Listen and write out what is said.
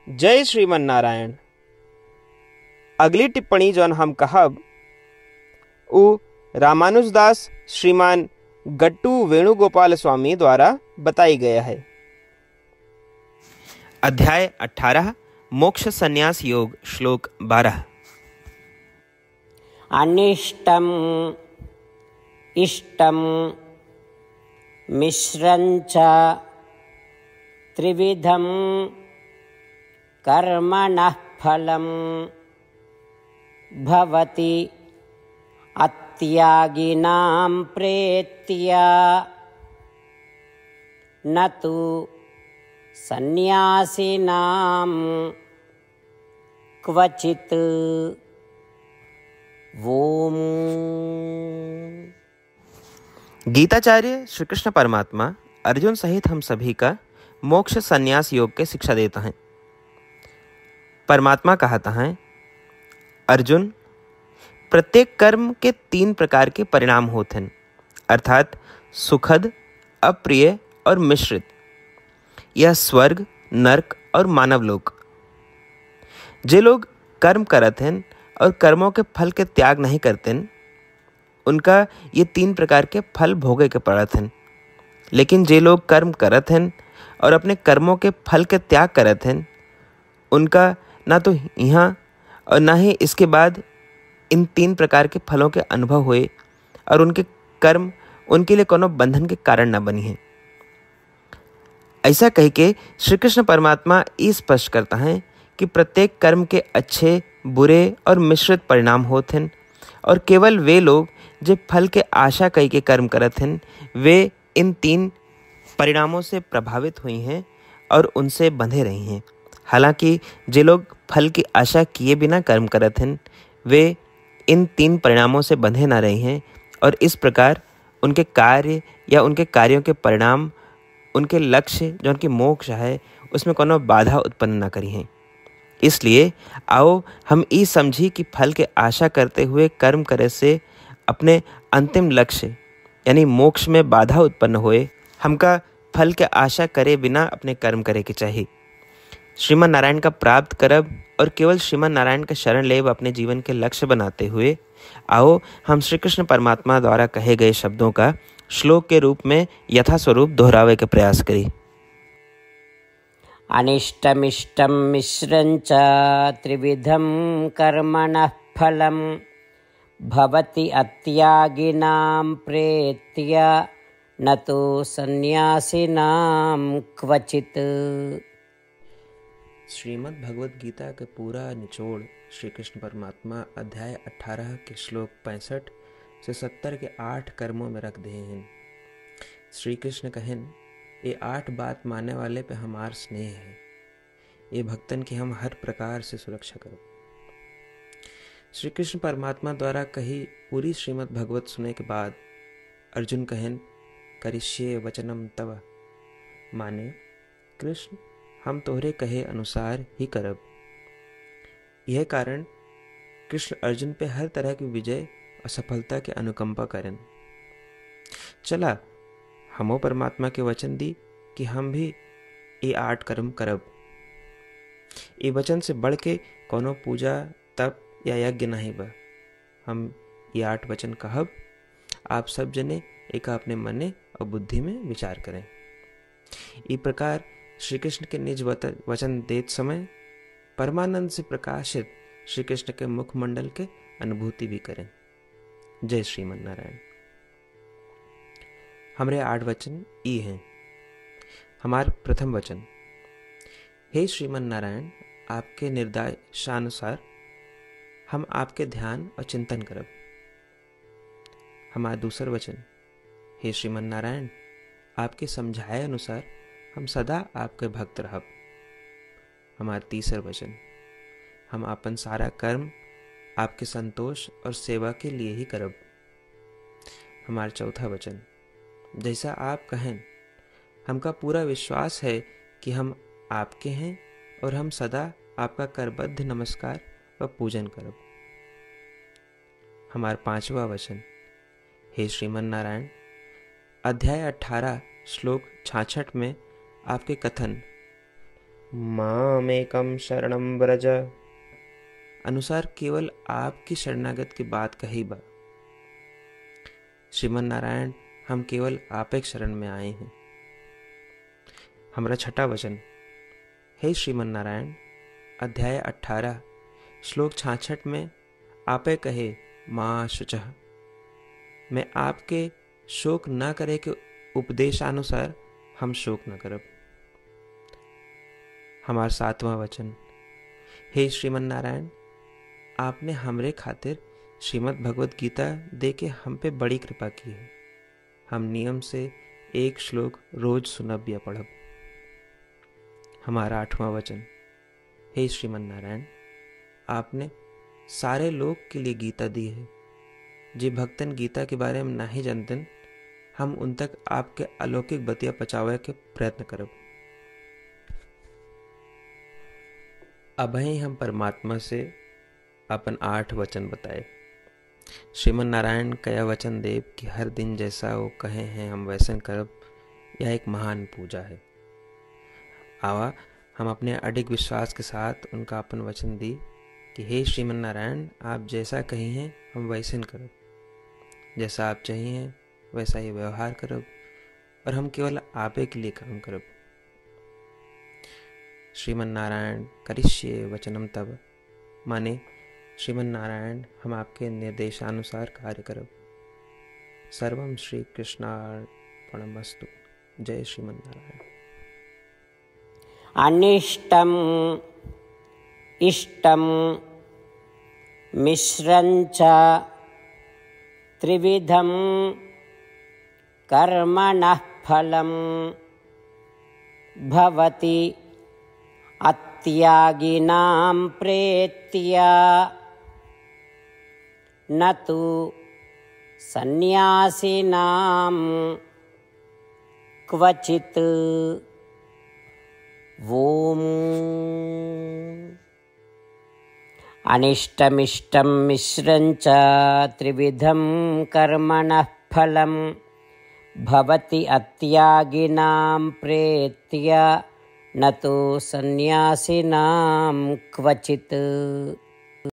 जय श्रीमन नारायण। अगली टिप्पणी जौन हम कहब उ रामानुजदास श्रीमान गट्टू वेणुगोपाल स्वामी द्वारा बताई गया है। अध्याय 18 मोक्ष संन्यास योग श्लोक 12। अनिष्टम इष्टम मिश्रंच त्रिविधम कर्मणः फलम भवति अत्यागिनां प्रेत्या न तु सन्यासिनां क्वचित्। ओम। गीताचार्य श्री कृष्ण परमात्मा अर्जुन सहित हम सभी का मोक्ष संन्यास योग के शिक्षा देता है। परमात्मा कहता है, अर्जुन, प्रत्येक कर्म के 3 प्रकार के परिणाम होते हैं, अर्थात सुखद, अप्रिय और मिश्रित। यह स्वर्ग, नरक और मानव लोक। जे लोग कर्म करत हैं और कर्मों के फल के त्याग नहीं करते हैं, उनका ये 3 प्रकार के फल भोगे के पड़त हैं। लेकिन जे लोग कर्म करत हैं और अपने कर्मों के फल के त्याग करत हैं, उनका ना तो यहाँ और ना ही इसके बाद इन 3 प्रकार के फलों के अनुभव हुए और उनके कर्म उनके लिए कोनो बंधन के कारण न बनी है। ऐसा कह के श्री कृष्ण परमात्मा ये स्पष्ट करता है कि प्रत्येक कर्म के अच्छे, बुरे और मिश्रित परिणाम होते हैं और केवल वे लोग जो फल के आशा कई के कर्म करते हैं, वे इन 3 परिणामों से प्रभावित हुई हैं और उनसे बंधे रही हैं। हालांकि जे लोग फल की आशा किए बिना कर्म करते हैं, वे इन 3 परिणामों से बंधे ना रही हैं और इस प्रकार उनके कार्य या उनके कार्यों के परिणाम, उनके लक्ष्य जो उनकी मोक्ष है, उसमें कोनो बाधा उत्पन्न ना करी हैं। इसलिए आओ हम ये समझी कि फल के आशा करते हुए कर्म करे से अपने अंतिम लक्ष्य यानी मोक्ष में बाधा उत्पन्न होए, हमका फल के आशा करे बिना अपने कर्म करे के चाहिए। श्रीमन नारायण का प्राप्त करब और केवल श्रीमन नारायण का शरण लेब अपने जीवन के लक्ष्य बनाते हुए आओ हम श्री कृष्ण परमात्मा द्वारा कहे गए शब्दों का श्लोक के रूप में यथास्वरूप दोहरावे के प्रयास करें। अनिष्टमिष्टं मिश्रंच त्रिविधं कर्मणः फलं भवति अत्यागिनां प्रेत्या न तो सन्यासिनां क्वचित्। श्रीमद् भगवद गीता के पूरा निचोड़ श्री कृष्ण परमात्मा अध्याय 18 के श्लोक 65 से 70 के 8 कर्मों में रख दिए हैं। श्री कृष्ण कहन, ये 8 बात मानने वाले पे हमार स्नेह है, ये भक्तन की हम हर प्रकार से सुरक्षा करो। श्री कृष्ण परमात्मा द्वारा कही पूरी श्रीमद् भगवत सुनने के बाद अर्जुन कहन, करिष्ये वचनम तव, माने कृष्ण हम तोहरे कहे अनुसार ही करब। यह कारण कृष्ण अर्जुन पे हर तरह की विजय और सफलता के अनुकंपा करें। चला हमो परमात्मा के वचन दी कि हम भी ये 8 कर्म करब। ये वचन से बढ़ के कोनो पूजा, तप या यज्ञ नहीं बा। हम ये 8 वचन कहब, आप सब जने एक अपने मने और बुद्धि में विचार करें। इस प्रकार श्री कृष्ण के निज वचन देत समय परमानंद से प्रकाशित श्री कृष्ण के मुखमंडल के अनुभूति भी करें। जय श्रीमन नारायण। हमारे 8 वचन ये हैं। हमार प्रथम वचन, हे श्रीमन नारायण, आपके निर्देशानुसार हम आपके ध्यान और चिंतन करब। हमारा दूसर वचन, हे श्रीमन नारायण, आपके समझाए अनुसार हम सदा आपके भक्त रहब। हमारा तीसर वचन, हम अपन सारा कर्म आपके संतोष और सेवा के लिए ही करब। हमारा चौथा वचन, जैसा आप कहें, हमका पूरा विश्वास है कि हम आपके हैं और हम सदा आपका करबद्ध नमस्कार व पूजन करब। हमारा 5वां वचन, हे श्रीमन नारायण, अध्याय 18 श्लोक 66 में आपके कथन मामेकं शरणं व्रज। अनुसार केवल आपकी शरणागत की बात कही बा। श्रीमन नारायण, हम केवल आप एक शरण में आए हैं। हमारा छठा वचन। हे श्रीमन नारायण, अध्याय 18 श्लोक 66 में आपे कहे माँ शुचः, मैं आपके शोक न करे के उपदेशानुसार हम शोक न करब। हमारा 7वां वचन। हे श्रीमन नारायण, आपने हमरे खातिर श्रीमद् भगवत गीता दे के हम पे बड़ी कृपा की है। हम नियम से एक श्लोक रोज सुनब या पढ़ब। हमारा 8वां वचन। हे श्रीमन नारायण, आपने सारे लोग के लिए गीता दी है। जे भक्तन गीता के बारे में नहीं जानतन, हम उन तक आपके अलौकिक बतिया पहुंचावे के प्रयत्न करब। अभय हम परमात्मा से अपन 8 वचन बताए। श्रीमन नारायण कया वचन देव कि हर दिन जैसा वो कहे हैं हम वैसन करब, यह एक महान पूजा है। आवा हम अपने अडिग विश्वास के साथ उनका अपन वचन दी कि हे श्रीमन नारायण, आप जैसा कही हैं हम वैसन करब, जैसा आप चाहिए वैसा ही व्यवहार करब, और हम केवल आपे के लिए काम करब। श्रीमन नारायण करिष्ये वचनम तब, माने श्रीमन नारायण हम आपके निर्देशानुसार कार्य करब। सर्वम श्री कृष्णार्पणमस्तु। जय श्रीमन नारायण। अनिष्टम इष्टम मिश्रंच त्रिविधम कर्मणः फलम भवति अत्यागिनां प्रेत्या न तु सन्यासिनां क्वचित्। ओम। अनिष्टमिष्टं मिश्रञ्च त्रिविधं कर्मणः फलं भवति अत्यागिनां प्रेत्या न तो सन्यासिनां क्वचित्।